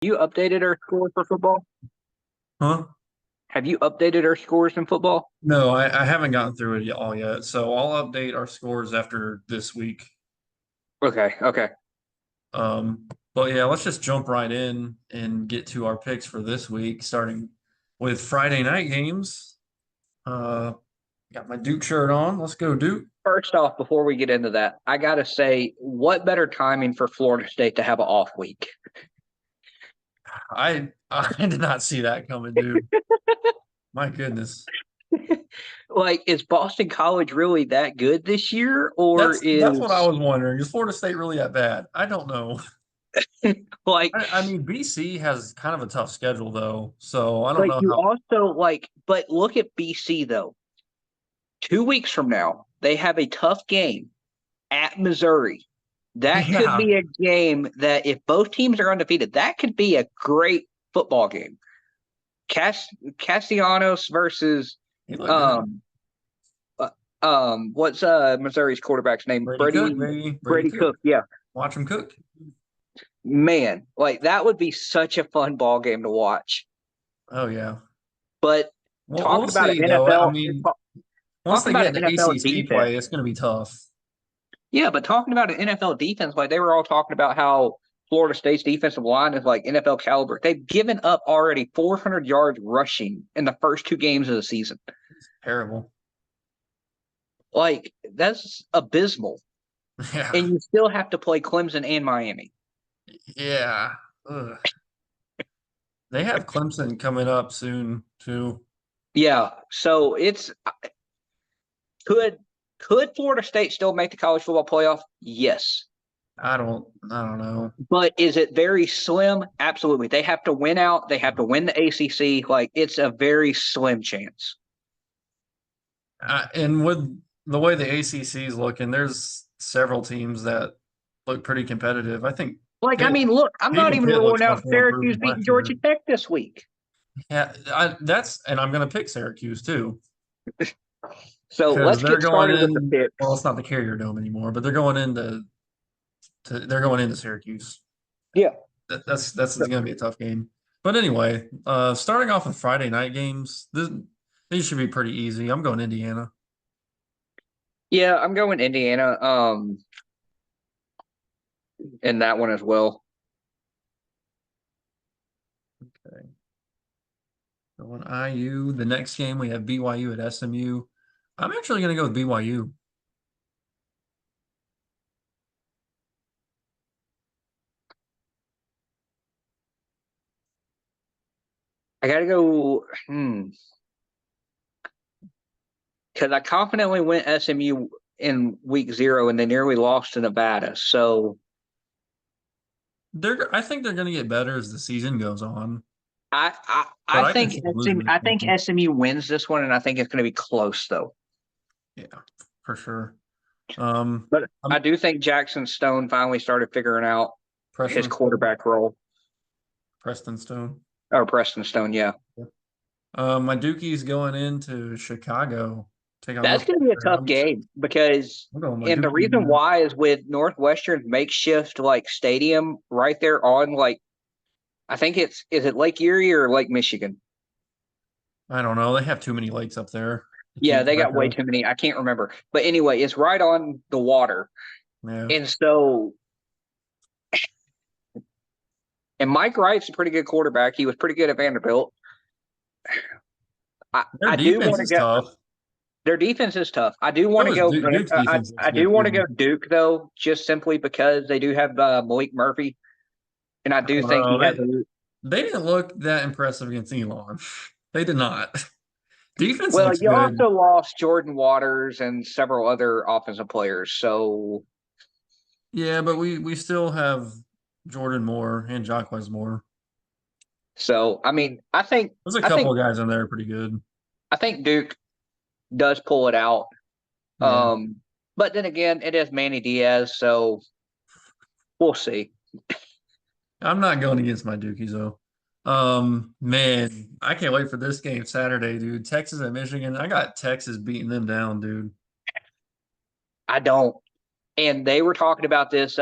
You updated our scores for football? Huh? Have you updated our scores in football? No, I haven't gotten through it all yet. So I'll update our scores after this week. Okay, okay. But yeah, let's just jump right in and get to our picks for this week, starting with Friday night games. Uh, got my Duke shirt on. Let's go, Duke. First off, before we get into that, I gotta say, what better timing for Florida State to have an off week? I did not see that coming, dude. My goodness. Like, is Boston College really that good this year, or That's what I is was wondering. Is Florida State really that bad? I don't know. like I mean, BC has kind of a tough schedule though, so I don't like know you how. also like, but look at BC though. 2 weeks from now, they have a tough game at Missouri. That could Yeah, be a game that if both teams are undefeated, that could be a great football game. Castellanos versus he looked good. um what's Missouri's quarterback's name? Brady Cook, Brady baby. Brady Brady Cook. Cook. Yeah, Watch him cook. man, like that would be such a fun ball game to watch. Oh yeah. But Well, we'll talking about see an though. I NFL, mean, once talking they about get an into NFL ACC defense. play, it's going to be tough. Yeah, but talking about an NFL defense, like they were all talking about how Florida State's defensive line is like NFL caliber. They've given up already 400 yards rushing in the first 2 games of the season. Terrible. Like that's abysmal. Yeah. And you still have to play Clemson and Miami. Yeah. Ugh. They have Clemson coming up soon too. Yeah, so it's could could Florida State still make the college football playoff? Yes. I don't know. But is it very slim? Absolutely. They have to win out. They have to win the ACC. Like it's a very slim chance. And with the way the ACC is looking, there's several teams that look pretty competitive. I think Like, I Pitt, mean, look, I'm not Katy even Pitt looks ruling much out more improved Syracuse than beating last year. Georgia Tech this week. Yeah, and I'm going to pick Syracuse too So because let's they're get going started with the in. Well, picks. it's not the Carrier Dome anymore, but they're going they're going into Syracuse. Yeah. That's going to be a tough game. But anyway, starting off with Friday night games, these should be pretty easy. I'm going Indiana. Yeah, I'm going Indiana in that one as well. Okay. Going IU. The next game we have BYU at SMU. I'm actually going to go with BYU. I got to go because I confidently went SMU in week 0 and they nearly lost to Nevada. So I think they're going to get better as the season goes on, I but I can think see them losing this I think game. SMU wins this one, and I think it's going to be close though. Yeah, for sure. Um, But I I'm do think Jackson Stone finally started figuring out his Preston Stone. quarterback role, Preston Stone. or Preston Stone. Yeah, My Dukie's going into Chicago, take on that's going to be a Northwestern. tough game because, I'm going with my and the Dukie, reason man. why is with Northwestern's makeshift like stadium right there on like I think it's is it Lake Erie or Lake Michigan? I don't know. They have too many lakes up there to Yeah, keep they track got way of. too many. I can't remember, but anyway, it's right on the water, Yeah, and so and Mike Wright's a pretty good quarterback. He was pretty good at Vanderbilt. their I do defense want to is go. tough. Their defense is tough. I do want So to is go. Duke's defense looks I do good want to too. go Duke though, just simply because they do have Malik Murphy, and I I do don't think he know. has They a. they didn't look that impressive against Elon. They did not. Defense Well, looks you good. also lost Jordan Waters and several other offensive players. Yeah, but we still have Jordan Moore and Jacquez Moore. I mean, There's a couple of guys in there pretty good. I think Duke does pull it out. Yeah. But then again, it is Manny Diaz, so we'll see. I'm not going against my Dukies though. Man, I can't wait for this game Saturday, dude. Texas at Michigan. I got Texas beating them down, dude. I don't. And they were talking about this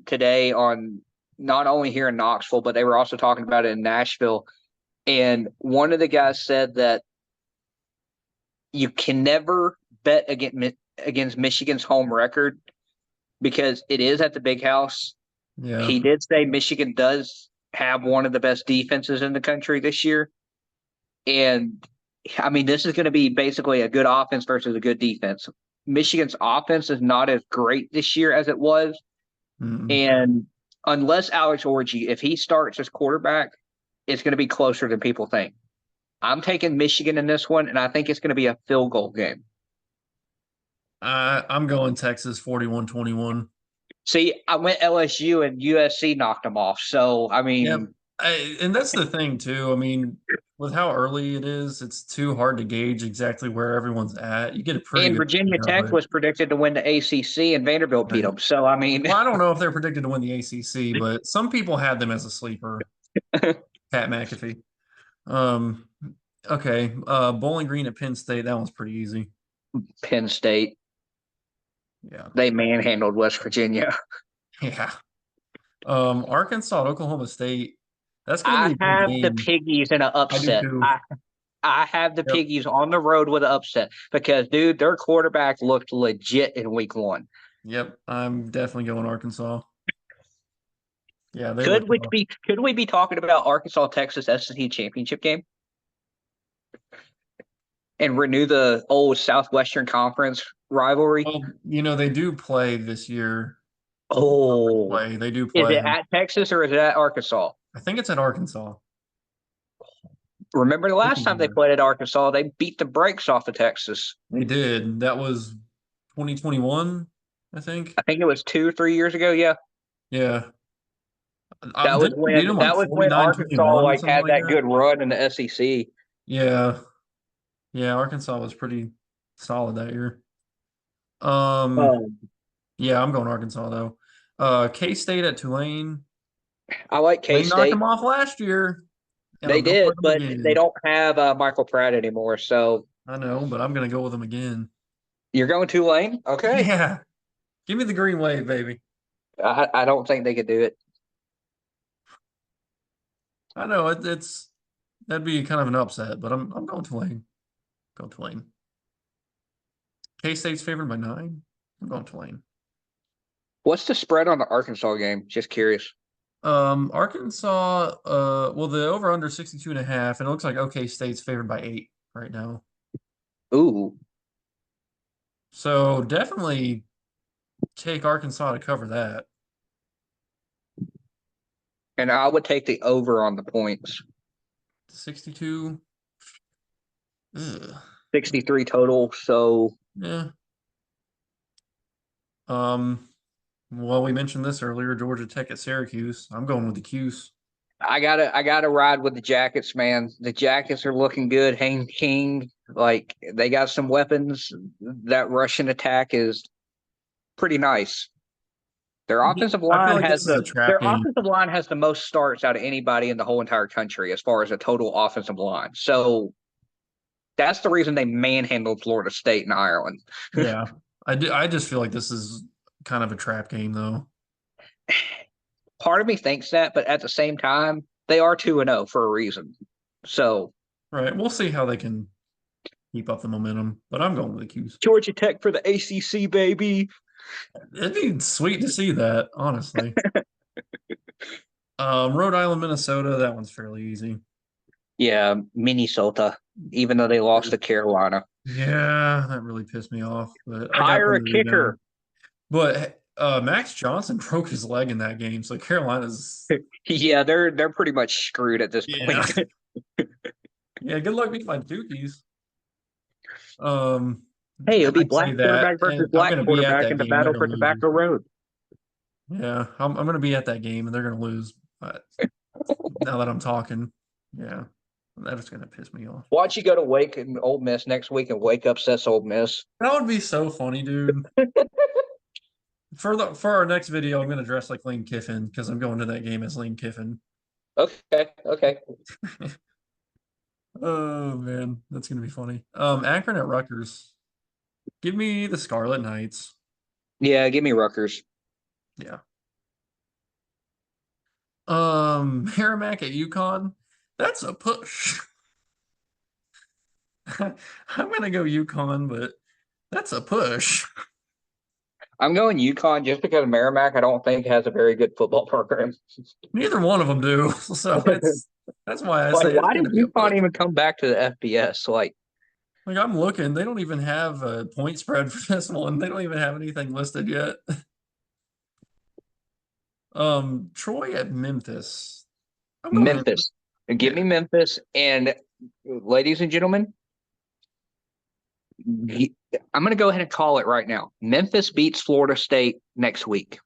today on not only here in Knoxville, but they were also talking about it in Nashville. And one of the guys said that you can never bet against Michigan's home record because it is at the Big House. Yeah. He did say Michigan does have one of the best defenses in the country this year. And I mean, this is going to be basically a good offense versus a good defense. Michigan's offense is not as great this year as it was. Mm. And unless Alex Orji, if he starts as quarterback, it's going to be closer than people think. I'm taking Michigan in this one, and I think it's going to be a field goal game. I'm going Texas 41-21. See, I went LSU and USC knocked them off. So, I mean, Yep. And that's the thing too. I mean, with how early it is, it's too hard to gauge exactly where everyone's at. You get a pretty and good Virginia idea of Tech it. was predicted to win the ACC, and Vanderbilt beat Right. them. So, I mean, Well, I don't know if they're predicted to win the ACC, but some people had them as a sleeper. Pat McAfee. Um, okay. Bowling Green at Penn State. That one's pretty easy. Penn State, Yeah. they manhandled West Virginia. Yeah. Arkansas at Oklahoma State. That's gonna I be a good have the game. Piggies in an I do upset. too. I have the Yep. Piggies on the road with an upset because, dude, their quarterback looked legit in week one. Yep. I'm definitely going Arkansas. Yeah, they Could look we tough. be talking about Arkansas Texas SEC championship game and renew the old Southwestern Conference rivalry? Well, they do play this year. Oh, They do is play. it at Texas or is it at Arkansas? I think it's at Arkansas. Remember the last Looking time they good. played at Arkansas, they beat the brakes off of Texas. They did. That was 2021, I think. I think it was 2 or 3 years ago. Yeah, Yeah. that was Didn't they beat when them like 49-21 Arkansas or like something had like that that? good run in the SEC. Yeah. Yeah, Arkansas was pretty solid that year. Um, Yeah, I'm going Arkansas though. K-State at Tulane. I like K They knocked State. them off last year, and They I'm going with did, them but they again. don't have Michael Pratt anymore. So I know, but I'm going to go with them again. you're going Tulane? Okay. Yeah. Give me the green wave, baby. I don't think they could do it. I know it's that'd be kind of an upset, but I'm going Tulane. Go Tulane. K-State's favored by 9. I'm going Tulane. What's the spread on the Arkansas game? Just curious. Arkansas, well, the over under 62.5, and it looks like OK State's favored by 8 right now. Ooh. So definitely take Arkansas to cover that. And I would take the over on the points. 62. Ugh. 63 total. So Yeah. Well, we mentioned this earlier, Georgia Tech at Syracuse. I'm going with the Cuse. I gotta ride with the Jackets, man. The Jackets are looking good. Haynes King, like they got some weapons. That Russian attack is pretty nice. Their offensive I feel line like has this is a trap game. the most starts out of anybody in the whole entire country as far as a total offensive line. So that's the reason they manhandled Florida State and Ireland. Yeah. I just feel like this is kind of a trap game though. Part of me thinks that, but at the same time, they are 2-0 for a reason. So Right. We'll see how they can keep up the momentum, but I'm going with the Cuse. Georgia Tech for the ACC, baby. It'd be sweet to see that, honestly. Rhode Island, Minnesota, that one's fairly easy. Yeah, Minnesota, even though they lost to Carolina. Yeah, that really pissed me off. But I got Hire them a to kicker. rebound. But Max Johnson broke his leg in that game, so Carolina's Yeah, they're pretty much screwed at this yeah. point. Yeah, good luck beating my Dukies. Um, Hey, it'll be I'd say black that, quarterback versus and I'm black gonna be at quarterback that in the game. They're battle for gonna lose. Tobacco Road. Yeah, I'm gonna be at that game, and they're gonna lose. But now that I'm talking, yeah, that's gonna piss me off. Watch you go to Wake and Ole Miss next week and Wake upsets Ole Miss. That would be so funny, dude. For our next video, I'm gonna dress like Lane Kiffin because I'm going to that game as Lane Kiffin. Okay. Oh man, that's gonna be funny. Akron at Rutgers. Give me the Scarlet Knights. Yeah, give me Rutgers. Yeah. Merrimack at UConn. That's a push. I'm gonna go UConn, but that's a push. I'm going UConn just because Merrimack I don't think has a very good football program. Neither one of them do. So that's why I Like, say it's why gonna did be a push. UConn even come back to the FBS? Like, Like I'm looking, they don't even have a point spread for this one. They don't even have anything listed yet. Troy at Memphis. I'm going Memphis. Memphis. Give Yeah. me Memphis. And ladies and gentlemen, I'm going to go ahead and call it right now. Memphis beats Florida State next week.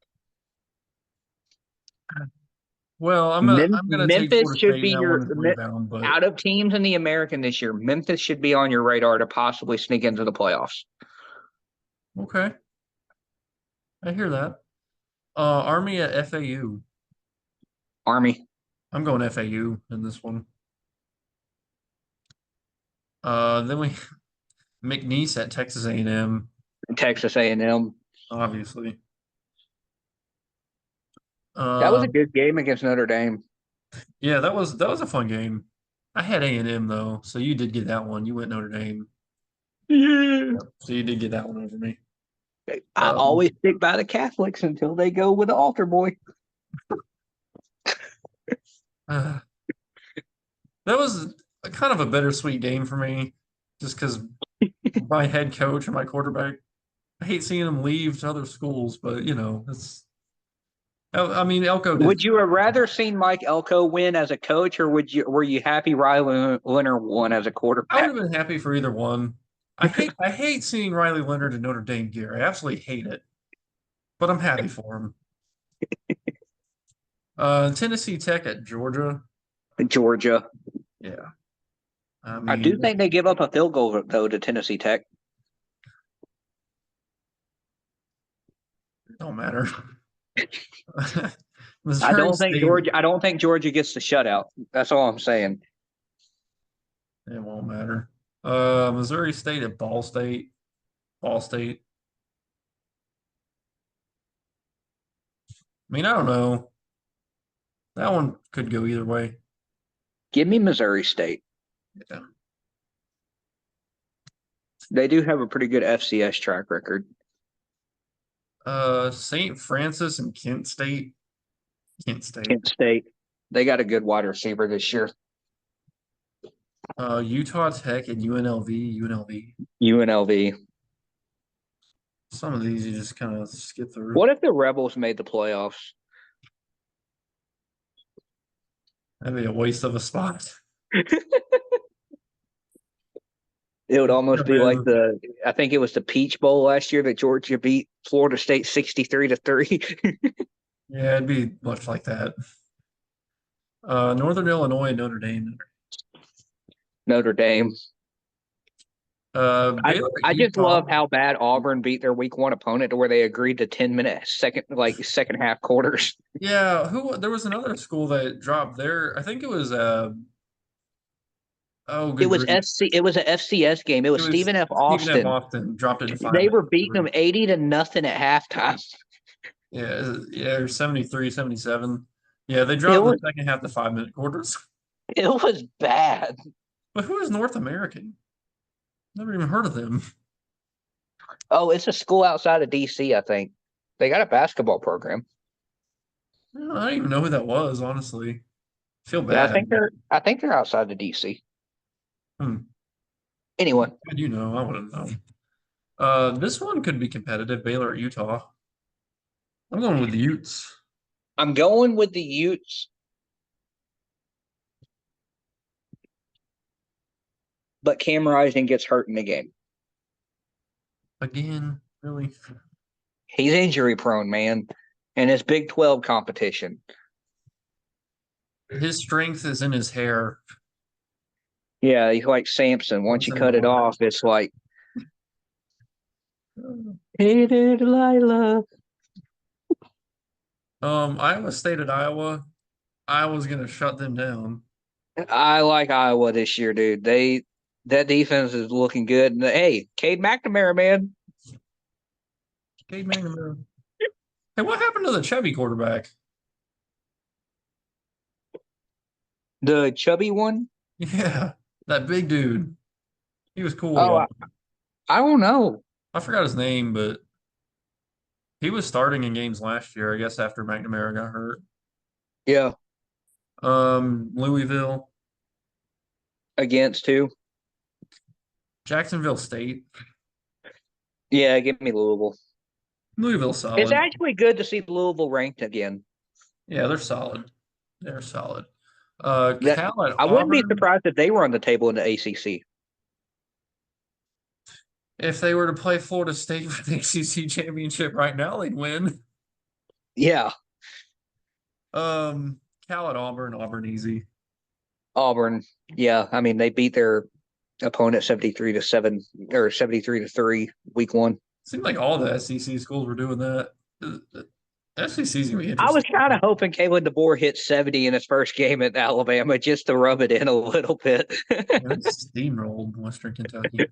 Well, I'm gonna take Memphis Florida should State in be that one as a rebound, but out of teams in the American this year. Memphis should be on your radar to possibly sneak into the playoffs. okay. I hear that. Army at FAU. Army, I'm going FAU in this one. Then we McNeese at Texas A&M, Texas A&M. obviously. That was a Um, good game against Notre Dame. yeah, that was a fun game. I had A&M though, so you did get that one. You went Notre Dame, Yeah. so you did get that one over me. I Um, always stick by the Catholics until they go with the altar boy. uh, that was kind of a bittersweet game for me, just because my head coach and my quarterback. I hate seeing them leave to other schools, but it's. I mean, Elko did. Would you have rather seen Mike Elko win as a coach, or were you happy Riley Leonard won as a I would quarterback? have been happy for either one. I hate seeing Riley Leonard in Notre Dame gear. I absolutely hate it, but I'm happy for him. Tennessee Tech at Georgia. Georgia. Yeah, I I do mean, think they give up a field goal though to Tennessee Tech. it don't matter. I Missouri don't think State, Georgia. I don't think Georgia gets the shutout. That's all I'm saying. it won't matter. Missouri State at Ball State. Ball State. I mean, I don't know. That one could go either way. Give me Missouri State. Yeah. They do have a pretty good FCS track record. St. Francis and Kent State. Kent State. Kent State. They got a good wide receiver this year. Utah Tech and UNLV. UNLV. UNLV. Some of these you just kind of skip through. What if the Rebels made the playoffs? That'd be a waste of a spot. It would almost Come be like in. I think it was the Peach Bowl last year that Georgia beat Florida State 63-3. Yeah, it'd be much like that. Northern Illinois, Notre Dame. Notre Dame. Baylor, I just Utah. love how bad Auburn beat their week one opponent to where they agreed to 10-minute second half quarters. Yeah, there was another school that dropped their. I think it was oh It good was grief. It was an FCS game. It It was was Stephen F. Stephen F. Austin. Austin dropped it in five They minutes. were beating them 80-0 at halftime. Yeah, or 73, 77. Yeah, they It dropped the was second half to 5 minute quarters. it was bad. But who is North American? Never even heard of them. Oh, it's a school outside of DC, I think. They got a basketball program. I don't even know who that was, honestly. Feel Yeah, bad. I think they're outside of DC. Hmm. Anyway, How do you know? I wouldn't know. This one could be competitive. Baylor at Utah. I'm going with the Utes. I'm going with the Utes, but Cam Rising gets hurt in the game. Again, really? He's injury prone, man, and it's Big 12 competition. His strength is in his hair. Yeah, he's like Samson. Once you cut it off, it's like, hey there, Delilah. Iowa State at Iowa. Iowa's gonna shut them down. I like Iowa this year, dude. That defense is looking good. And hey, Cade McNamara, man. Cade McNamara. Hey, what happened to the Chevy quarterback? The chubby one? Yeah, that big dude. He was cool, Oh, y'all. I don't know. I forgot his name, but he was starting in games last year, I guess, after McNamara got hurt. Yeah, Louisville, against two. Jacksonville State. Yeah, give me Louisville. Louisville It's solid. actually good to see Louisville ranked again. Yeah, they're solid. They're solid. That Cal at I wouldn't be Auburn. surprised if they were on the table in the ACC. If they were to play Florida State for the ACC championship right now, they'd win. Yeah, Cal at Auburn, Auburn easy. Auburn. Yeah, I mean they beat their opponent 73-7 or 73-3 week one. Seemed like all the SEC schools were doing that. The SEC's gonna be I was interesting. kind of hoping Kalen DeBoer hit 70 in his first game at Alabama just to rub it in a little bit. Yeah, they steamrolled Western Kentucky.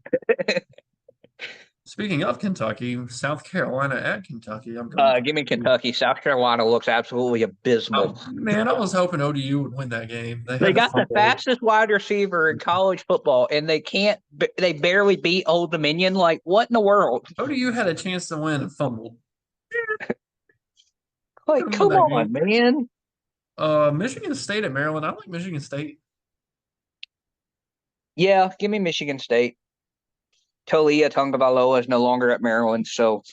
Speaking of Kentucky, South Carolina at Kentucky. I'm going Give me Kentucky. Kentucky. South Carolina looks absolutely abysmal. Oh man, I was hoping ODU would win that game. They They had to got the fumble. fastest wide receiver in college football, and they can't. They barely beat Old Dominion. Like, what in the world? ODU had a chance to win and fumbled. Could Like, have won come that on, game. man. Michigan State at Maryland. I like Michigan State. Yeah, give me Michigan State. Tolia Tungavaloa is no longer at Maryland, so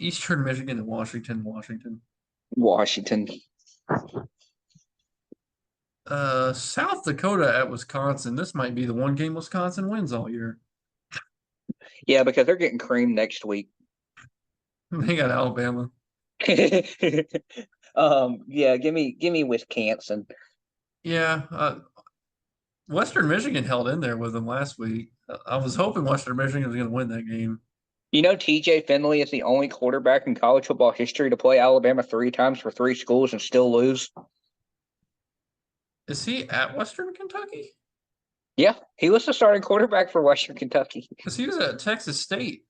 Eastern Michigan and Washington, Washington. Washington. South Dakota at Wisconsin. This might be the one game Wisconsin wins all year. Yeah, because they're getting creamed next week. They got Alabama. Yeah, give me Wisconsin. Yeah, Western Michigan held in there with them last week. I was hoping Western Michigan was going to win that game. You know, TJ Finley is the only quarterback in college football history to play Alabama 3 times for 3 schools and still lose. Is he at Western Kentucky? Yeah, he was the starting quarterback for Western Kentucky. Because he was at Texas State.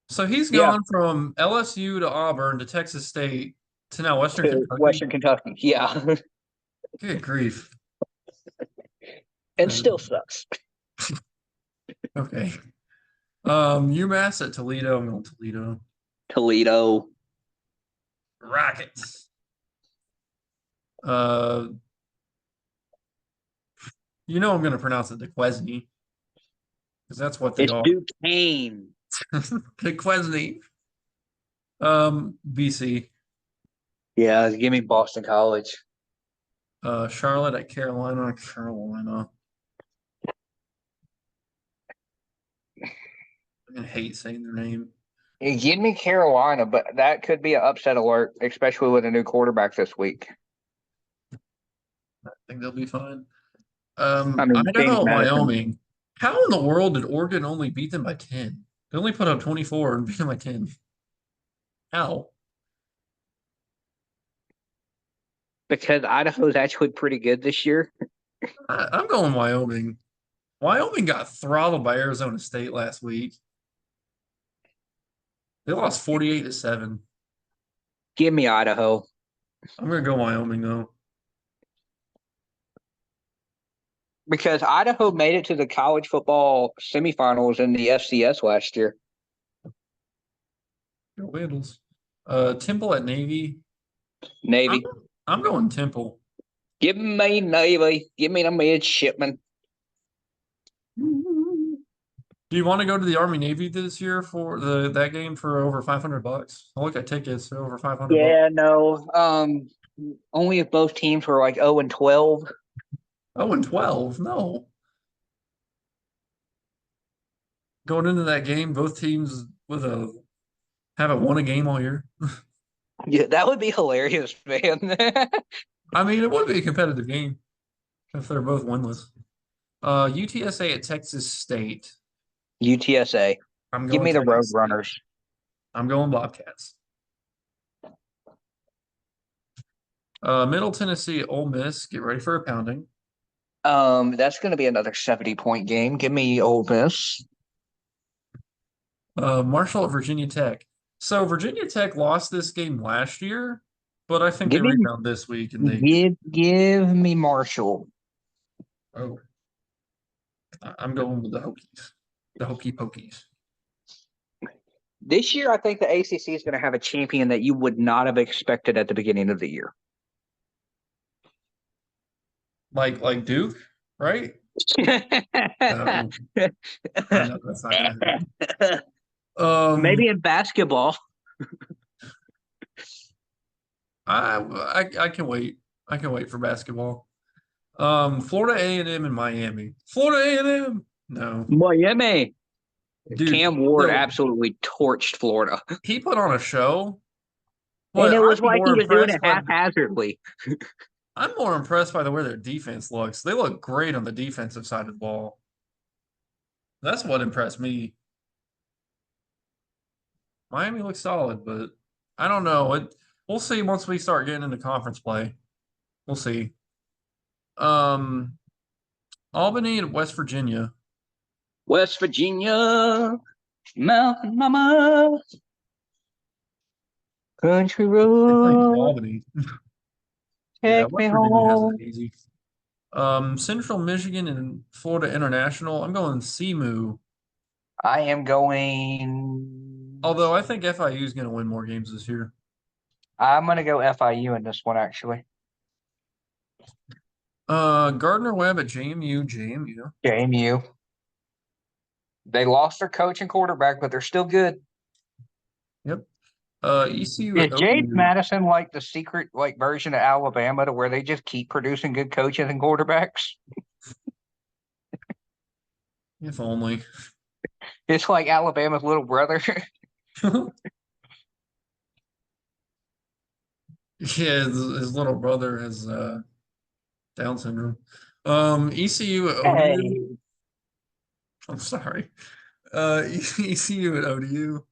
So he's Yeah, gone from LSU to Auburn to Texas State to now Western to Kentucky. Western Kentucky. Yeah, Good grief. and still sucks. Okay. UMass at Toledo. I'm going Toledo. Toledo. Rockets. I'm going to pronounce it DeQuesne because that's what they It's are. Duquesne. DeQuesne. BC. Yeah, give me Boston College. Charlotte at Carolina. Carolina. I hate saying their name. Give me Carolina, but that could be an upset alert, especially with a new quarterback this week. I think they'll be fine. I mean, James Idaho, Madison. Wyoming. How in the world did Oregon only beat them by 10? They only put up 24 and beat them by 10. How? Because Idaho's actually pretty good this year. I'm going Wyoming. Wyoming got throttled by Arizona State last week. They lost 48-7. Give me Idaho. I'm gonna go Wyoming though. Because Idaho made it to the college football semifinals in the FCS last year. Go Vandals. Temple at Navy. I'm, Navy. I'm going Temple. Give me Navy. Give me the midshipman. Do you want to go to the Army Navy this year for that game for over $500? I'll look at tickets for over $500. Yeah, no. Only if both teams were like 0-12. Oh, and 12. No. Going into that game, both teams haven't won a game all year. Yeah, that would be hilarious, man. I mean, it would be a competitive game if they're both winless. UTSA at Texas State. UTSA. I'm Give going me the Texas State. Roadrunners. I'm going Bobcats. Middle Tennessee at Ole Miss. Get ready for a pounding. That's going to be another 70-point game. Give me Ole Miss. Marshall at Virginia Tech. So Virginia Tech lost this game last year, but I think they Give me, rebound this week and they. give me Marshall. Oh, I'm going with the Hokies, the Hokey Pokies. This year, I think the ACC is going to have a champion that you would not have expected at the beginning of the year. Like Duke, right? No, I know that's not gonna happen. Maybe in basketball. I can wait. I can wait for basketball. Florida A&M and Miami. Florida A&M. No, Miami. dude. Cam Ward No, absolutely torched Florida. he put on a show, And but it was I'm like more he was doing impressed it by. haphazardly. I'm more impressed by the way their defense looks. They look great on the defensive side of the ball. That's what impressed me. Miami looks solid, but I don't know. We'll see once we start getting into conference play. We'll see. Um, Albany and West Virginia. West Virginia, Mountain Mama, Country They played Road, Albany. Yeah, take me West Virginia has it home. easy. Central Michigan and Florida International. I'm going CMU. I am going. Although I think FIU is going to win more games this year. I'm going to go FIU in this one, actually. Gardner Webb at JMU. JMU. They lost their coach and quarterback, but they're still good. Yep. ECU Is at James ODU. Madison like the secret version of Alabama to where they just keep producing good coaches and quarterbacks? If only. It's like Alabama's little brother. Yeah, his little brother has Down syndrome. ECU at ODU. Hey. I'm sorry. ECU at ODU.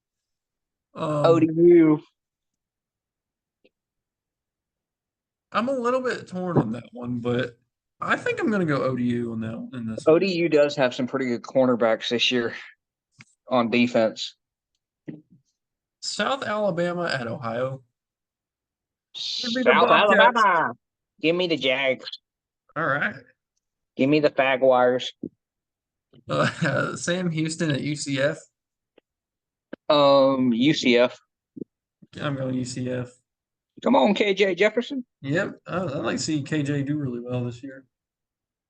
ODU. I'm a little bit torn on that one, but I think I'm going to go ODU on that one in this one. ODU does have some pretty good cornerbacks this year on defense. South Alabama at Ohio. Give me the South Bobcats. Alabama. Give me the Jags. All right. Give me the Fagwires. Sam Houston at UCF. UCF. I'm going UCF. Come on, KJ Jefferson. Yep. I like to see KJ do really well this year.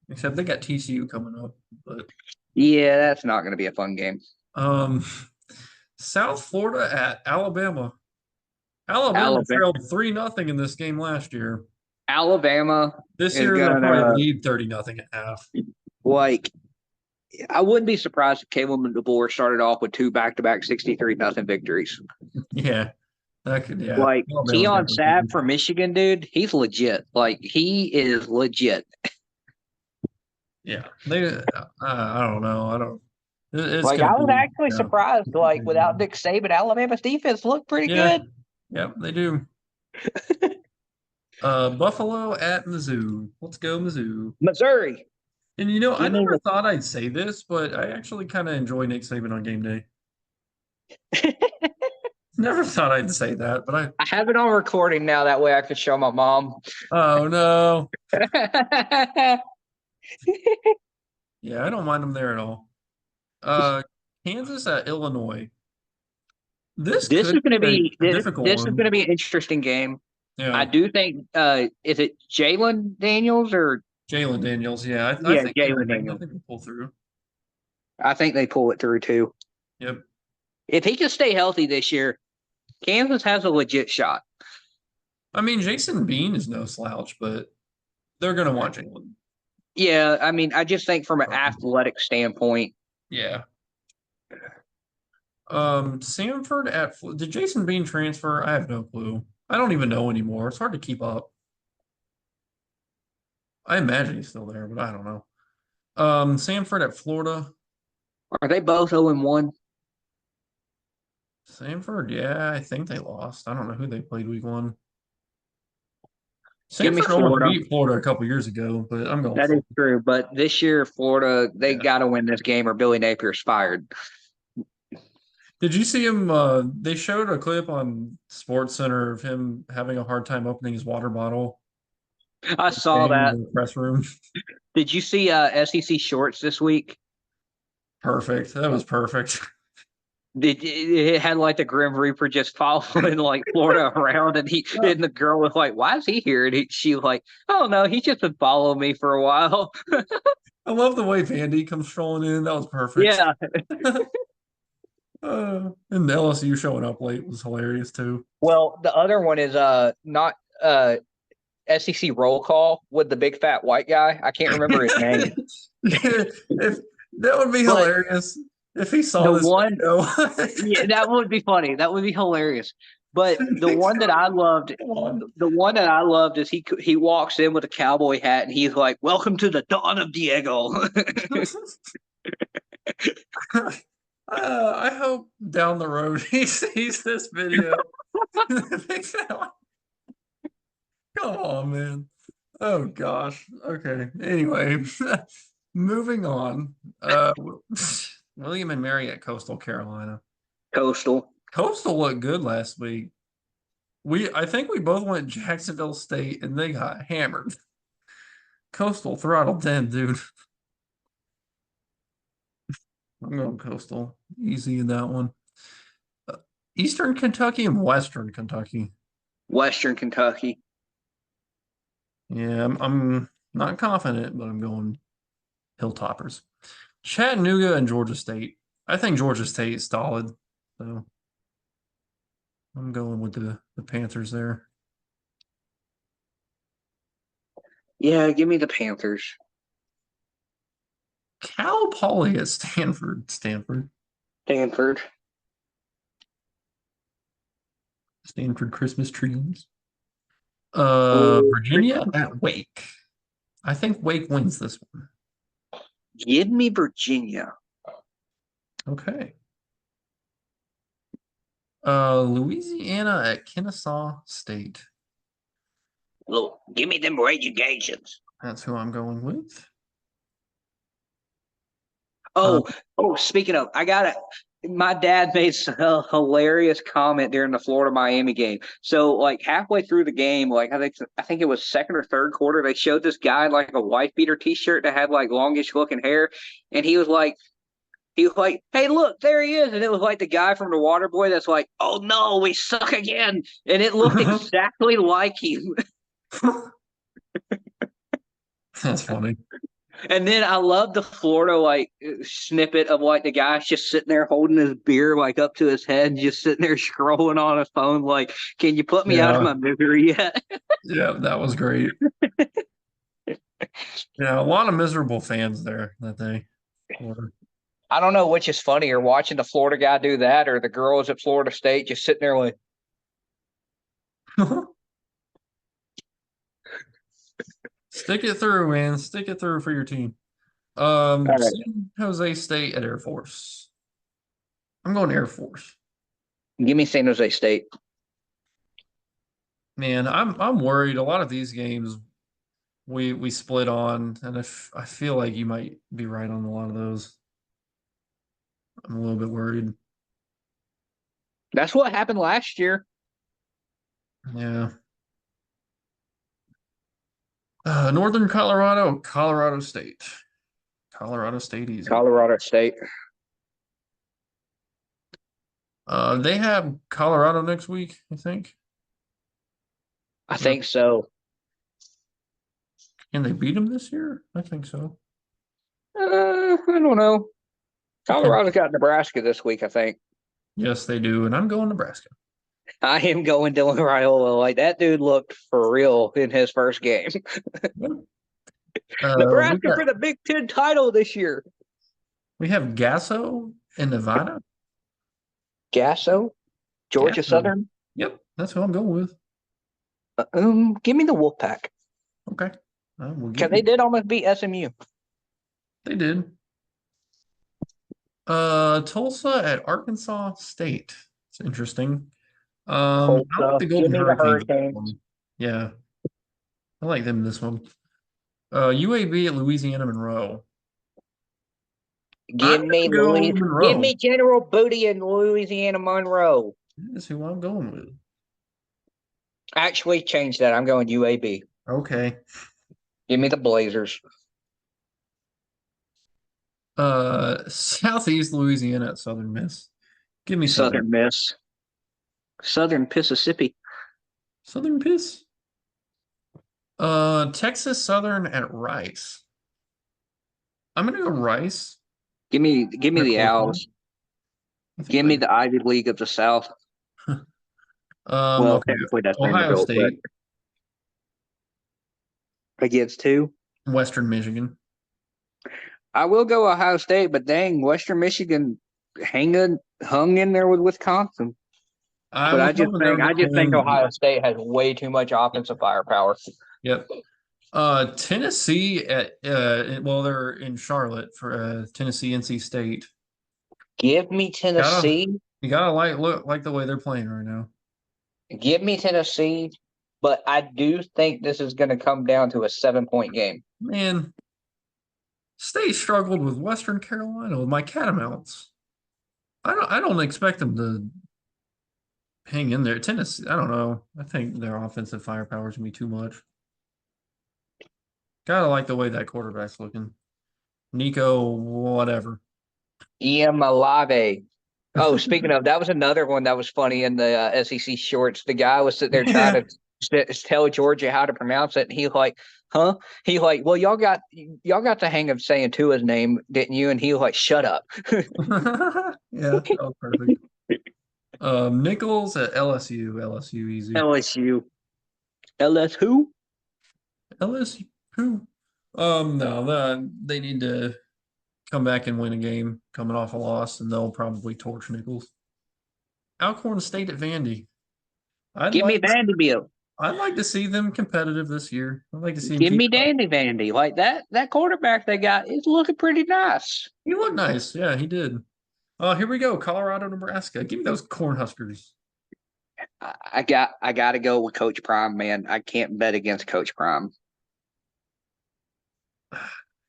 Except they got TCU coming up. But Yeah, that's not going to be a fun game. South Florida at Alabama. Alabama trailed 3-0 in this game last year. Alabama. This year they'll probably lead 30-0 at half. Like, I wouldn't be surprised if Caleb DeBoer started off with 2 back-to-back 63-0 victories. Yeah. That could, yeah. Like, Keon Sabb from Michigan, dude, he's legit. Like, he is legit. Yeah. I don't know. I don't. I was actually surprised. Like, without Nick Saban, Alabama's defense looked pretty good. Yep, they do. Buffalo at Mizzou. Let's go, Mizzou. Missouri. And I never thought I'd say this, but I actually kind of enjoy Nick Saban on game day. Never thought I'd say that, but I have it on recording now. That way I can show my mom. Oh, no. Yeah, I don't mind them there at all. Kansas at Illinois. This is going to be a difficult one. This is going to be an interesting game. Yeah. I do think is it Jalen Daniels or Jalen Daniels? Yeah, I think Jalen Daniels. I think they pull through. I think they pull it through too. Yep. If he can stay healthy this year, Kansas has a legit shot. I mean, Jason Bean is no slouch, but they're going to want Jalen. Yeah, I mean, I just think from an athletic standpoint. Yeah. Samford at did Jason Bean transfer? I have no clue. I don't even know anymore. It's hard to keep up. I imagine he's still there, but I don't know. Samford at Florida. Are they both 0-1? Samford, yeah, I think they lost. I don't know who they played week 1. Samford almost beat Florida a couple years ago, but I'm going. That is true, but this year Florida, they got to win this game or Billy Napier's fired. Did you see him? They showed a clip on Sports Center of him having a hard time opening his water bottle I in saw that. the press room. Did you see SEC shorts this week? Perfect. That was perfect. It had like the Grim Reaper just following like Florida around, and the girl was like, "Why is he here?" And she was like, "Oh no, he's just been following me for a while." I love the way Vandy comes strolling in. That was perfect. Yeah. And the LSU showing up late was hilarious too. Well, the other one is not SEC roll call with the big fat white guy. I can't remember his name, If that would be but hilarious if he saw the this one, video. yeah, that would be funny. That would be hilarious. But the Come one that I loved, on. the one that I loved is he walks in with a cowboy hat and he's like, "Welcome to the dawn of Diego." I hope down the road he sees this video. Come on, man. Oh gosh. Okay. Anyway, moving on. William and Mary at Coastal Carolina. Coastal. Coastal looked good last week. I think we both went Jacksonville State and they got hammered. Coastal throttled them, dude. I'm going Coastal. Easy in that one. Uh, Eastern Kentucky and Western Kentucky. Western Kentucky. Yeah, I'm not confident, but I'm going Hilltoppers. Chattanooga and Georgia State. I think Georgia State is solid, so I'm going with the Panthers there. Yeah, give me the Panthers. Cal Poly at Stanford. Stanford. Stanford Christmas trees. Oh, Virginia at Wake. I think Wake wins this one. give me Virginia. Okay. Louisiana at Kennesaw State. Look, give me them Raging Cajuns. That's who I'm going with. Uh, Speaking of, I got it. My dad made a hilarious comment during the Florida Miami game. So, like halfway through the game, like I think it was second or third quarter, they showed this guy in, like a wife beater T-shirt that had like longish looking hair, and he was like, "Hey, look, there he is!" And it was like the guy from the Water Boy that's like, "Oh no, we suck again," and it looked exactly like him. That's funny. And then I love the Florida like snippet of like the guy's just sitting there holding his beer like up to his head, just sitting there scrolling on his phone, like, "Can you put me out of Yeah, my misery yet?" yeah, that was great. Yeah, a lot of miserable fans there that day. I don't know which is funnier, watching the Florida guy do that or the girls at Florida State just sitting there like, Stick it through, man. Stick it through for your team. all right, San Jose State at Air Force. I'm going Air Force. give me San Jose State. Man, I'm worried. A lot of these games we split on, and if I feel like you might be right on a lot of those. I'm a little bit worried. That's what happened last year. Yeah. Northern Colorado, Colorado State. Colorado State easy. Colorado State. They have Colorado next week, I think. I think so. Can they beat them this year? I think so. I don't know. Okay. Colorado's got Nebraska this week, I think. Yes, they do, and I'm going Nebraska. I am going Dylan Raiola. Like that dude looked for real in his first game. We Nebraska got for the Big Ten title this year. we have Gasso in Nevada. Gasso, Georgia Gasso. Southern. Yep, that's who I'm going with. Give me the Wolfpack Okay. We'll because give they you. did almost beat SMU. They did. Tulsa at Arkansas State. It's interesting. I like Tulsa. the Give Golden me the Hurricanes in this Hurricanes. one. Yeah, I like them in this one. UAB at Louisiana Monroe. Give I'm me gonna go Louis. Give Monroe. me General Booty and Louisiana Monroe. That's who I'm going with. Actually, change that. I'm going UAB. Okay. Give me the Blazers. Southeast Louisiana at Southern Miss. Give me Southern. Southern Miss. Southern Mississippi. Southern Piss. Texas Southern at Rice. I'm gonna go Rice. Give me In a the close one. Owls. I think Give me the Ivy League of the South. Well, okay. technically that's Ohio Vanderbilt, but State, against two. Western Michigan. I will go Ohio State, but dang, Western Michigan hung in there with Wisconsin. I But was hoping they would I just think win. Ohio State has way too much offensive firepower. Yep. Tennessee at well, they're in Charlotte for Tennessee NC State. Give me Gotta Tennessee. you gotta like the way they're playing right now. Give me Tennessee. But I do think this is going to come down to a 7-point game. Man, State struggled with Western Carolina with my Catamounts. I don't expect them to hang in there. Tennessee, I don't know. I think their offensive firepower is gonna be too much. Gotta like the way that quarterback's looking. Nico, whatever. Ian Malave. Oh, speaking of, that was another one that was funny in the SEC shorts. The guy was sitting there trying to tell Georgia how to pronounce it, and he like, huh? He like, well, y'all got the hang of saying Tua's name, didn't you? And he was like, shut up. Yeah, that was perfect. Nichols at LSU. LSU easy. LSU. LS who? LSU. No, they need to come back and win a game coming off a loss, and they'll probably torch Nichols. Alcorn State at Vandy. Give me Vanderbilt. I'd like to see them competitive this year. I'd like to see them Give keep me Vandy. Like that quarterback they got is looking pretty nice. He looked nice. Yeah, he did. Here we go. Colorado, Nebraska. Give me those Cornhuskers. I got to go with Coach Prime, man. I can't bet against Coach Prime.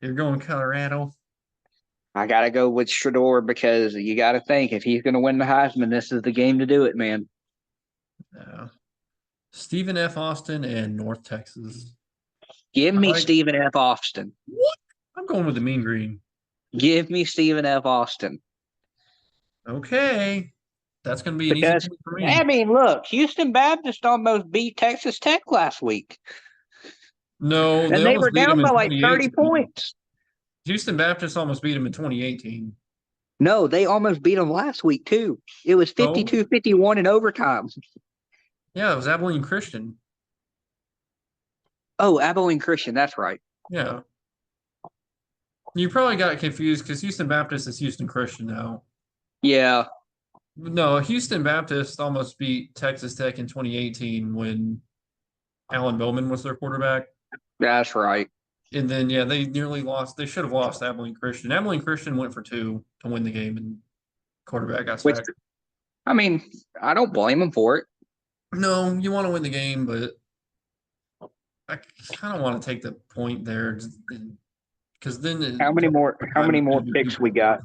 You're going Colorado. I got to go with Shador because you got to think if he's going to win the Heisman, this is the game to do it, man. Stephen F. Austin and North Texas. Give me Stephen F. Austin. What? I'm going with the Mean Green. Give me Stephen F. Austin. Okay. That's going to be an easy point for me. I mean, look, Houston Baptist almost beat Texas Tech last week. No, and they were down by like 30 points. Houston Baptist almost beat them in 2018. No, they almost beat them last week, too. It was 52-51 in overtime. Yeah, it was Abilene Christian. Oh, Abilene Christian. That's right. Yeah. You probably got confused because Houston Baptist is Houston Christian now. Yeah. No, Houston Baptist almost beat Texas Tech in 2018 when Alan Bowman was their quarterback. That's right. And then, yeah, they nearly lost. They should have lost Abilene Christian. Abilene Christian went for 2 to win the game, and quarterback got sacked. I mean, I don't blame them for it. No, you want to win the game, but I kind of want to take the point there because then how many more picks we got?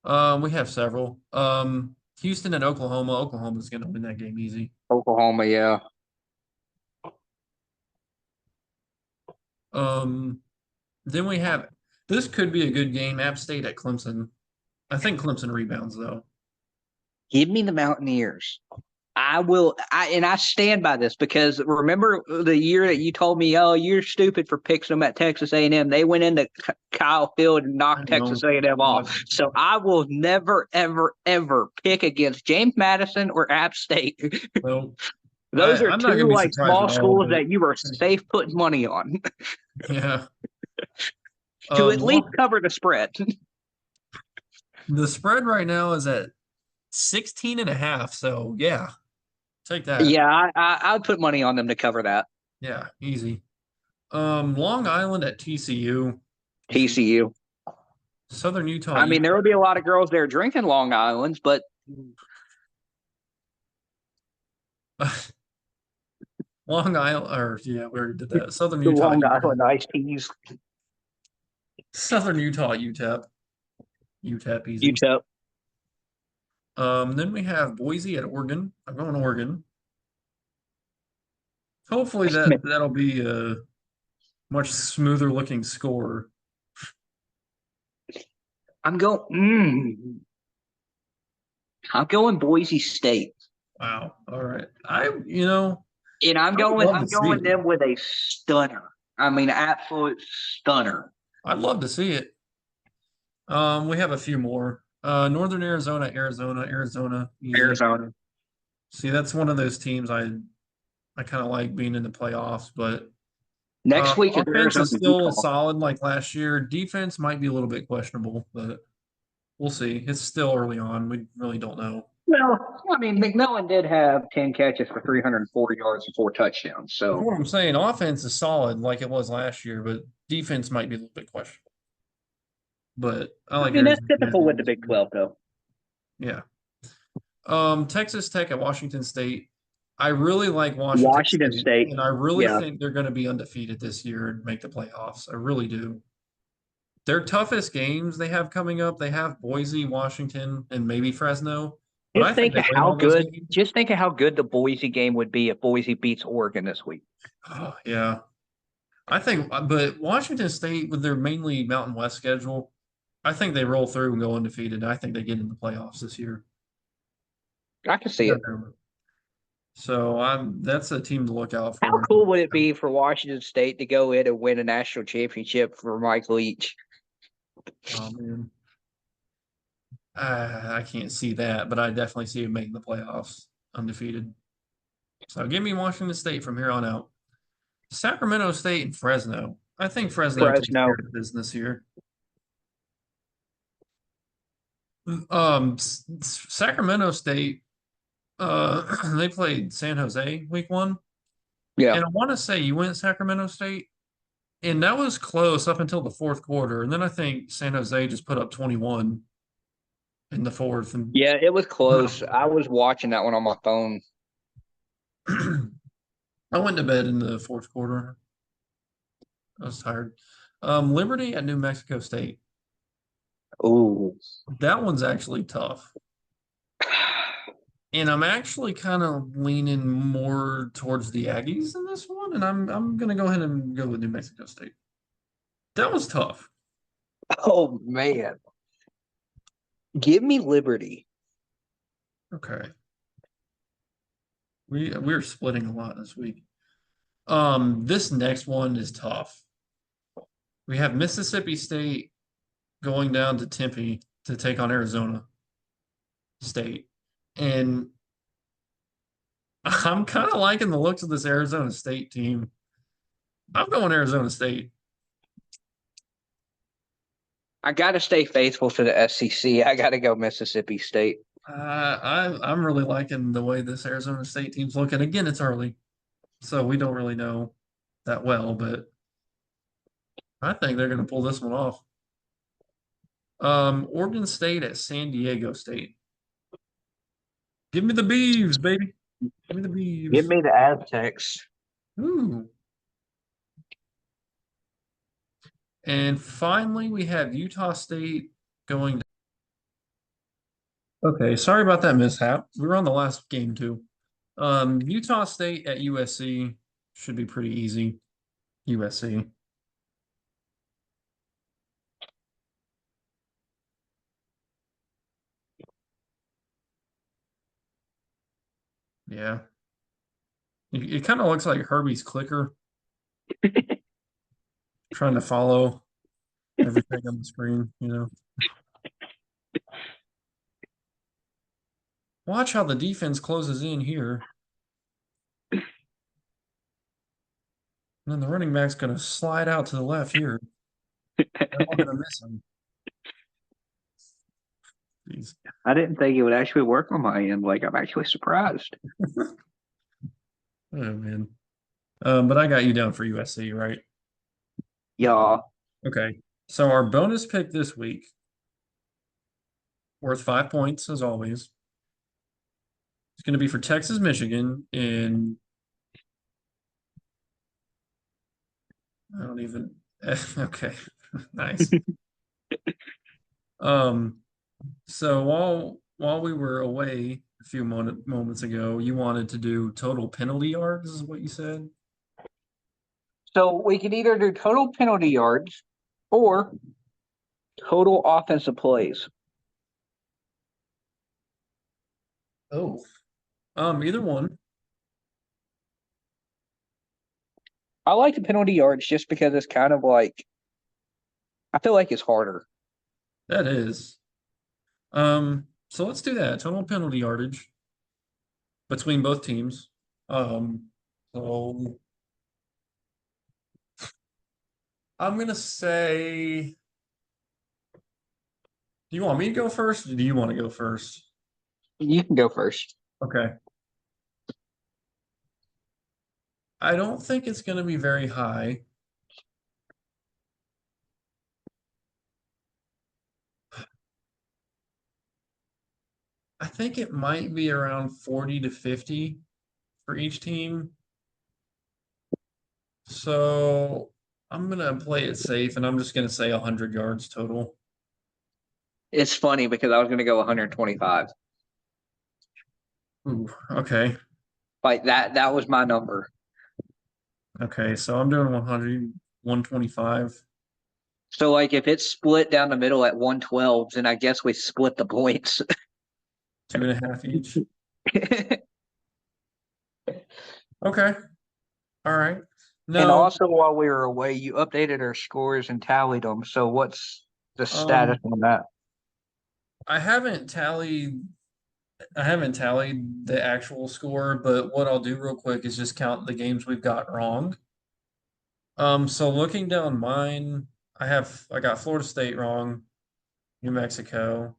We have several. Houston and Oklahoma. Oklahoma's going to win that game easy. Oklahoma, yeah. Then we have this could be a good game. App State at Clemson. I think Clemson rebounds though. Give me the Mountaineers. I stand by this because remember the year that you told me, oh, you're stupid for picking them at Texas A&M. They went into Kyle Field and knocked Texas A&M off. So I will never, ever, ever pick against James Madison or App State. Well, those are two like small schools that you are safe putting money on. Yeah. To at least cover the spread. The spread right now is at 16.5. So yeah. Take that. Yeah, I'd put money on them to cover that. Yeah, easy. Long Island at TCU. TCU. Southern Utah. I mean, there will be a lot of girls there drinking Long Islands, but Long Island, we already did that. Southern Utah. Long Island iced teas. Southern Utah, UTEP. UTEP easy. UTEP. Then we have Boise at Oregon. I'm going Oregon. Hopefully that'll be a much smoother looking score. I'm going. I'm going Boise State, Wow. All right. and I would love to I'm see going it. them with a stunner. I mean, absolute stunner. I'd love to see it. We have a few more. Northern Arizona, Arizona, easy. Arizona. See, that's one of those teams I kind of like being in the playoffs, but Next week is offense Arizona is still Utah. solid like last year. Defense might be a little bit questionable, but we'll see. It's still early on. We really don't know. Well, I mean, McMillan did have 10 catches for 340 yards and 4 touchdowns. That's So, what I'm saying. Offense is solid like it was last year, but defense might be a little bit questionable. But I I like mean, that's Arizona typical with the this Big year. 12, though. Yeah. Texas Tech at Washington State. I really like Washington Washington State, State. and I really Yeah. think they're going to be undefeated this year and make the playoffs. I really do. Their toughest games they have coming up, they have Boise, Washington, and maybe Fresno. But I think they win all those games. Just think of how good the Boise game would be if Boise beats Oregon this week. Oh, yeah. I think, but Washington State, with their mainly Mountain West schedule, I think they roll through and go undefeated. I think they get in the playoffs this year. I can see it. So that's a team to look out How for. cool would it be for Washington State to go in and win a national championship for Mike Leach? Oh man, I can't see that, but I definitely see him making the playoffs undefeated. So give me Washington State from here on out. Sacramento State and Fresno. I think Fresno takes care Fresno. of business here. Sacramento State, they played San Jose week 1, Yeah. and I want to say you went Sacramento State, and that was close up until the fourth quarter, and then I think San Jose just put up 21 in the fourth, and Yeah, it was close. I was watching that one on my phone. I went to bed in the fourth quarter. I was tired. Liberty at New Mexico State. Ooh. That one's actually tough. And I'm actually kind of leaning more towards the Aggies in this one, and I'm gonna go ahead and go with New Mexico State. That was tough. Oh man. Give me Liberty. Okay. We're splitting a lot this week. This next one is tough. We have Mississippi State going down to Tempe to take on Arizona State. And I'm kind of liking the looks of this Arizona State team. I'm going Arizona State. I got to stay faithful to the SEC. I got to go Mississippi State. I'm really liking the way this Arizona State team's looking. Again, it's early, so we don't really know that well, but I think they're going to pull this one off. Oregon State at San Diego State. Give me the Beavs, baby. Give me the Beavs. Give me the Aztecs. Ooh. And finally, we have Utah State going. Okay, sorry about that mishap. We were on the last game too. Utah State at USC should be pretty easy. USC. Yeah. It kind of looks like Herbie's clicker trying to follow everything on the screen, you know. Watch how the defense closes in here. And then the running back's going to slide out to the left here. I'm not going to miss him. Jeez. I didn't think it would actually work on my end. Like, I'm actually surprised. Oh, man. But I got you down for USC, right? Yeah. Okay. So our bonus pick this week, worth 5 points as always. It's going to be for Texas, Michigan, and I don't even. Okay, nice. Um, so while we were away a few moments ago, you wanted to do total penalty yards, is what you said? So we could either do total penalty yards or total offensive plays. Oh. Either one. I like the penalty yards just because it's kind of like I feel like it's harder. That is. So let's do that. Total penalty yardage between both teams. So I'm gonna say, do you want me to go first or do you want to go first? You can go first. Okay. I don't think it's gonna be very high. I think it might be around 40 to 50 for each team. So I'm gonna play it safe and I'm just gonna say 100 yards total. It's funny because I was going to go 125. Ooh, okay. Like that was my number. Okay, so I'm doing 100, 125. So like if it's split down the middle at 112, then I guess we split the points. 2.5 each. Okay. All right. And No, also while we were away, you updated our scores and tallied them. So what's the status um, on that? I haven't tallied the actual score, but what I'll do real quick is just count the games we've got wrong. So looking down mine, I got Florida State wrong, New Mexico,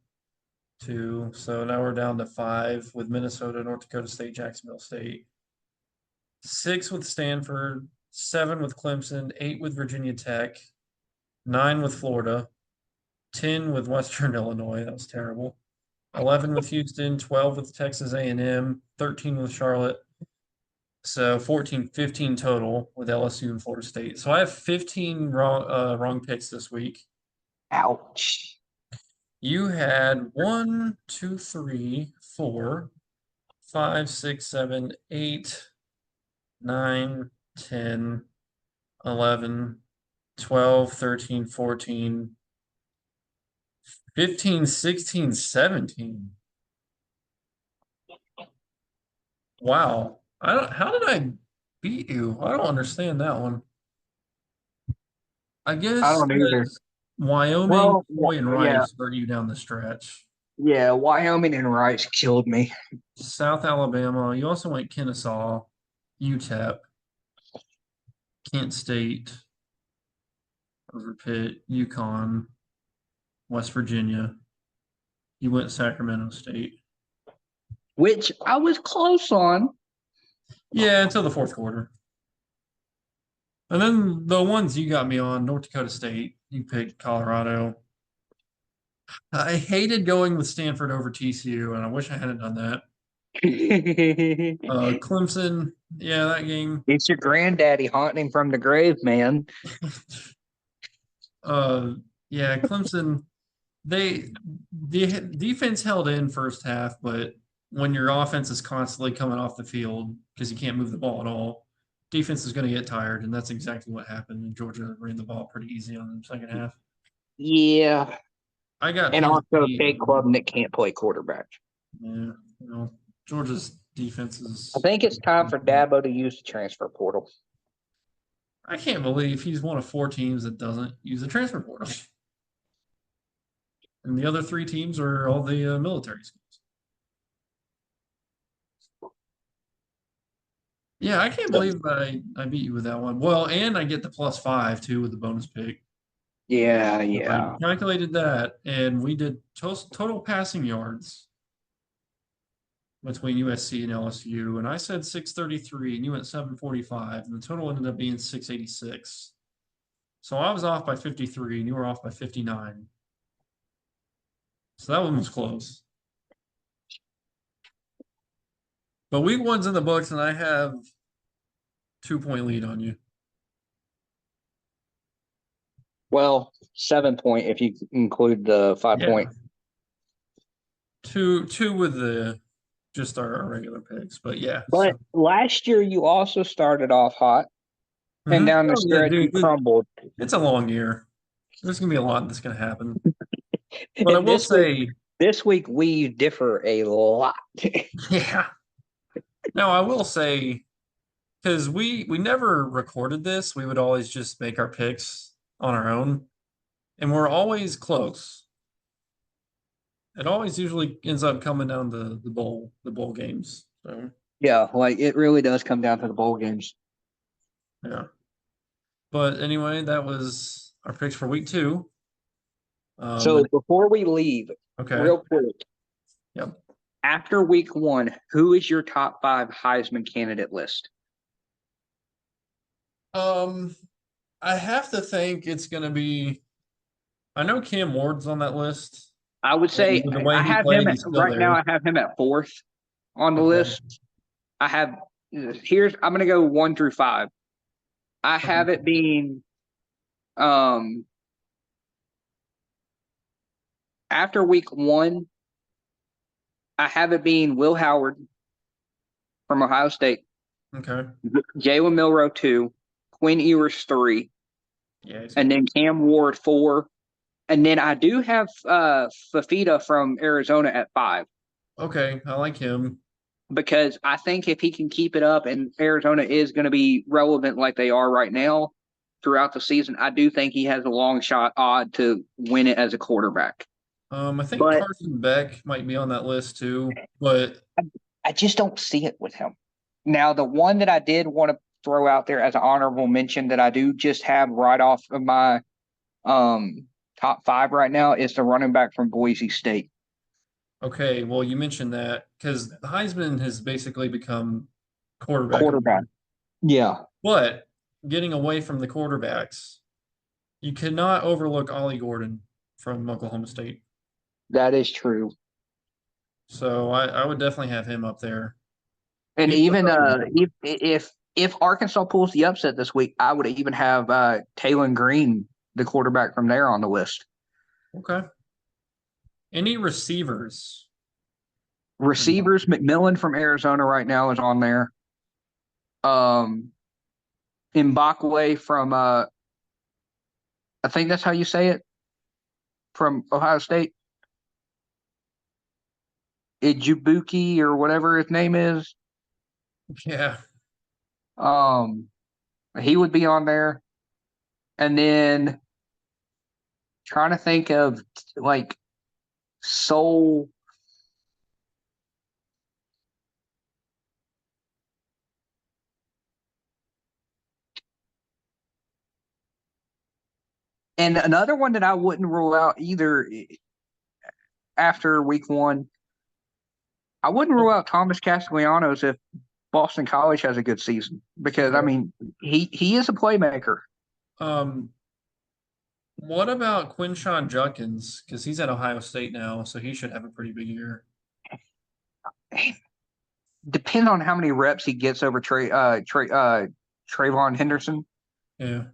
2. So now we're down to 5 with Minnesota, North Dakota State, Jacksonville State. 6 with Stanford, 7 with Clemson, 8 with Virginia Tech, 9 with Florida, 10 with Western Illinois. That was terrible. 11 with Houston, 12 with Texas A&M, 13 with Charlotte. So 14, 15 total with LSU and Florida State. So I have 15 wrong picks this week. Ouch. You had 1, 2, 3, 4, 5, 6, 7, 8, 9, 10, 11, 12, 13, 14, 15, 16, 17. Wow. How did I beat you? I don't understand that one. I I guess don't either. because Wyoming, Well, Troy, and yeah, Rice hurt you down the stretch. yeah. Wyoming and Rice killed me. South Alabama, you also went Kennesaw, UTEP, Kent State, over Pitt, Yukon, West Virginia. You went Sacramento State. Which I was close on. Yeah, until the fourth quarter. And then the ones you got me on, North Dakota State, you picked Colorado. I hated going with Stanford over TCU, and I wish I hadn't done that. It's Clemson, yeah, that game. your granddaddy haunting him from the grave, man. uh, yeah, Clemson. The defense held in first half, but when your offense is constantly coming off the field because you can't move the ball at all, defense is going to get tired, and that's exactly what happened. And Georgia ran the ball pretty easy on the second half. Yeah. I got And Penn also State. K Club that can't play quarterback. Yeah, Georgia's defense I is. think it's time for Dabo to use the transfer portal. I can't believe he's one of 4 teams that doesn't use the transfer portal, and the other 3 teams are all the military schools. Yeah, I can't believe I beat you with that one. Well, and I get the +5 too with the bonus pick. Yeah, I yeah. calculated that, and we did total passing yards between USC and LSU, and I said 633, and you went 745, and the total ended up being 686. So I was off by 53, and you were off by 59. So that one was close. But week one's in the books, and I have 2-point lead on you. Well, 7 point if you include the 5 Yeah. point. Two with the just our regular picks, but yeah. But last year you also started off hot, and down the Oh yeah, stretch you dude. crumbled. It's a long year. There's gonna be a lot that's gonna happen. But I And will say, this week we differ a lot. yeah. No, I will say, because we never recorded this, we would always just make our picks on our own, and we're always close. It always usually ends up coming down to the bowl games. So Yeah, like it really does come down to the bowl games. yeah. But anyway, that was our picks for week 2. So And before we leave, okay. real quick, Yep. after week 1, who is your top 5 Heisman candidate list? Um, I have to think it's gonna be. I know Cam Ward's on that list, I would and say with the way I he have played, him he's still right now. there. I have him at 4th on the Okay. list. I have I'm going to go 1 through 5. I Okay. have it being um after week 1. I have it being Will Howard from Ohio State, Okay. Jalen Milroe 2, Quinn Ewers 3, Yeah, he's and good. then Cam Ward 4. And then I do have Fafita from Arizona at 5 Okay, I like him. because I think if he can keep it up and Arizona is going to be relevant like they are right now throughout the season, I do think he has a long shot odd to win it as a quarterback. I think But Carson Beck might be on that list too, but I just don't see it with him. Now, the one that I did want to throw out there as an honorable mention that I do just have right off of my um, top 5 right now is the running back from Boise State. okay, well, you mentioned that because Heisman has basically become quarterback Quarterback. award. Yeah, But getting away from the quarterbacks, you cannot overlook Ollie Gordon from Oklahoma State. that is true. So I would definitely have him up there. And He put even up a good number. if Arkansas pulls the upset this week, I would even have Taylor Green, the quarterback from there, on the list. Okay. Any receivers? Receivers, McMillan from Arizona right now is on there. Um, Mbakwe from I think that's how you say it, from Ohio State. Ijubuki or whatever his name is. Yeah. Um, he would be on there. And then trying to think of like soul. And another one that I wouldn't rule out either after week 1, I wouldn't rule out Thomas Castellanos if Boston College has a good season because I Okay. mean he is a playmaker. Um, what about Quinshawn Judkins? Because he's at Ohio State now, so he should have a pretty big year. Depends on how many reps he gets over Trayvon Henderson. Yeah.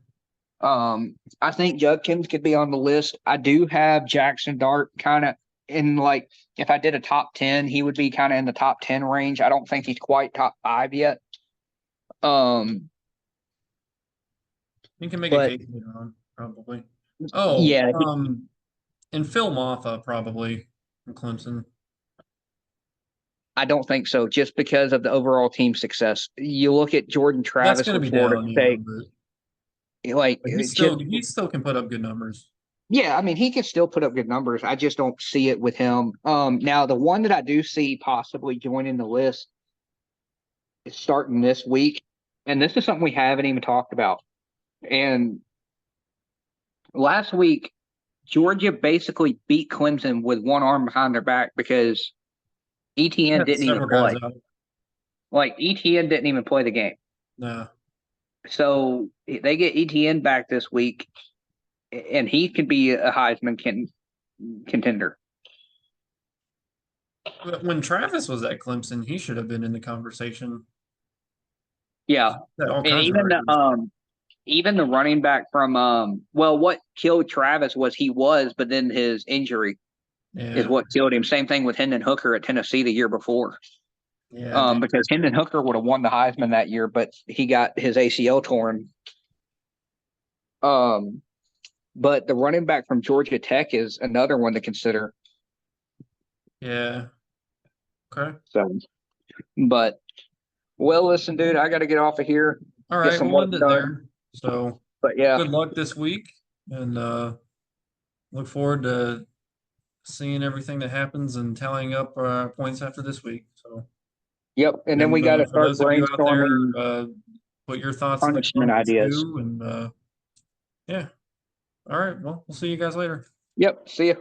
I think Judkins could be on the list. I do have Jackson Dart kind of in like if I did a top 10, he would be kind of in the top 10 range. I don't think he's quite top 5 yet. Um, He can make a but case later on, probably. Oh, yeah, and Phil Mafah probably from Clemson. I don't think so. Just because of the overall team success, you look at Jordan That's Travis going to with be Florida down, yeah, State, like but he just still he still can put up good numbers. yeah. I mean, he can still put up good numbers. I just don't see it with him. Now the one that I do see possibly joining the list is starting this week, and this is something we haven't even talked about. And last week, Georgia basically beat Clemson with one arm behind their back because ETN Had didn't even several guys play. out. Like ETN didn't even play the game. Nah. So they get ETN back this week, and he could be a Heisman contender. But when Travis was at Clemson, he should have been in the conversation. Yeah, Had all and kinds of even records. Even the running back from what killed Travis but then his injury is Yeah, what killed him. Same thing with Hendon Hooker at Tennessee the year before. yeah, dude. Because Hendon Hooker would have won the Heisman that year, but he got his ACL torn. But the running back from Georgia Tech is another one to consider. Yeah. Okay. So, but well, listen, dude, I got to get off of here, All get right, some we'll work end it done. there. So But yeah, good luck this week, and look forward to seeing everything that happens and tallying up points after this week. So, yep. And then we and got to for start those of you out there, brainstorming put your thoughts in the punishment comments ideas. too. And yeah, all right. Well, we'll see you guys later. Yep. See ya.